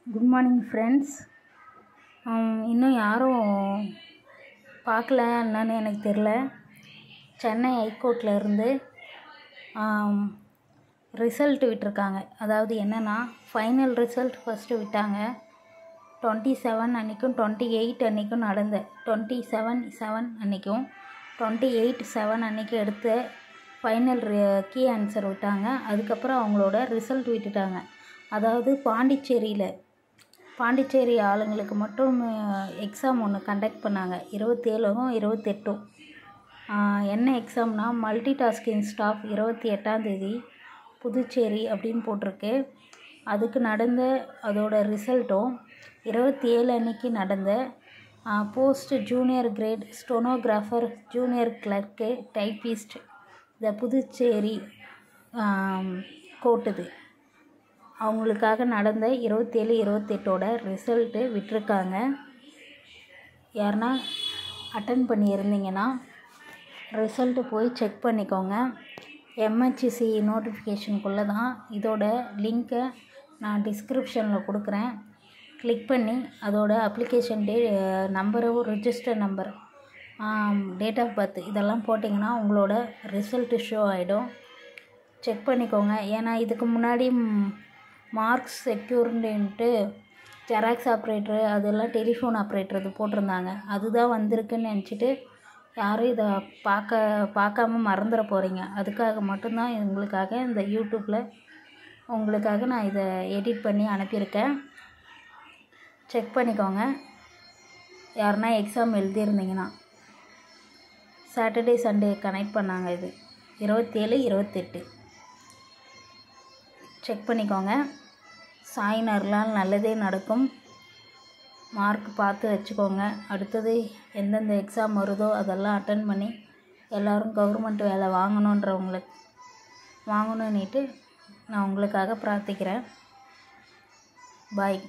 Good morning friends. இன்னும் யாரும் பார்க்கல என்னன்னு எனக்கு தெரில. சென்னை ஹைகோர்ட்டில் இருந்து ரிசல்ட் விட்டிருக்காங்க. அதாவது என்னென்னா, ஃபைனல் ரிசல்ட் ஃபஸ்ட்டு விட்டாங்க 27 அன்றைக்கும் 28 அன்றைக்கும் நடந்த 27/7 அன்றைக்கும் 28/7 அன்றைக்கி எடுத்த ஃபைனல் கீ ஆன்சர் விட்டாங்க. அதுக்கப்புறம் அவங்களோட ரிசல்ட் விட்டுட்டாங்க. அதாவது பாண்டிச்சேரி ஆளுங்களுக்கு மட்டும் எக்ஸாம் ஒன்று கண்டக்ட் பண்ணாங்க 27ம் 28ம். என்ன எக்ஸாம்னா, மல்டி டாஸ்கிங் ஸ்டாஃப் 28ஆம் தேதி புதுச்சேரி அப்படின்னு போட்டிருக்கு. அதுக்கு நடந்த அதோட ரிசல்ட்டும் 27 அன்றைக்கி நடந்த post junior great stenographer junior clerk typist இந்த புதுச்சேரி கோர்ட்டுது அவங்களுக்காக நடந்த 27, 28ஓட ரிசல்ட்டு விட்டிருக்காங்க. யாருன்னா அட்டன் பண்ணியிருந்தீங்கன்னா ரிசல்ட்டு போய் செக் பண்ணிக்கோங்க. எம்ஹெச்சி நோட்டிஃபிகேஷனுக்குள்ளே தான். இதோட லிங்க்கை நான் டிஸ்கிரிப்ஷனில் கொடுக்குறேன். கிளிக் பண்ணி அதோட அப்ளிகேஷன் நம்பரும் register number, date of birth இதெல்லாம் போட்டிங்கன்னா உங்களோட ரிசல்ட்டு ஷோ ஆகிடும். செக் பண்ணிக்கோங்க. ஏன்னா இதுக்கு முன்னாடி மார்க்ஸ் செக்யூர்ன்ட்டு ஜெராக்ஸ் ஆப்ரேட்ரு அதெல்லாம் டெலிஃபோன் ஆப்ரேட்டர் இது போட்டிருந்தாங்க. அதுதான் வந்திருக்குன்னு நினச்சிட்டு யாரும் இதை பார்க்காம மறந்துட போகிறீங்க. அதுக்காக மட்டும்தான் உங்களுக்காக இந்த யூடியூப்பில் உங்களுக்காக நான் இதை எடிட் பண்ணி அனுப்பியிருக்கேன். செக் பண்ணிக்கோங்க. யாருன்னா எக்ஸாம் எழுதியிருந்தீங்கன்னா சாட்டர்டே சண்டே கனெக்ட் பண்ணாங்க. இது 27, 28 செக் பண்ணிக்கோங்க. சாயினர்லாம் நல்லதே நடக்கும். மார்க் பார்த்து வச்சுக்கோங்க. அடுத்தது எந்தெந்த எக்ஸாம் வருதோ அதெல்லாம் அட்டன் பண்ணி எல்லோரும் கவர்மெண்ட் வேலை வாங்கணுன்னுட்டு நான் உங்களுக்காக பிரார்த்திக்கிறேன். பாய்.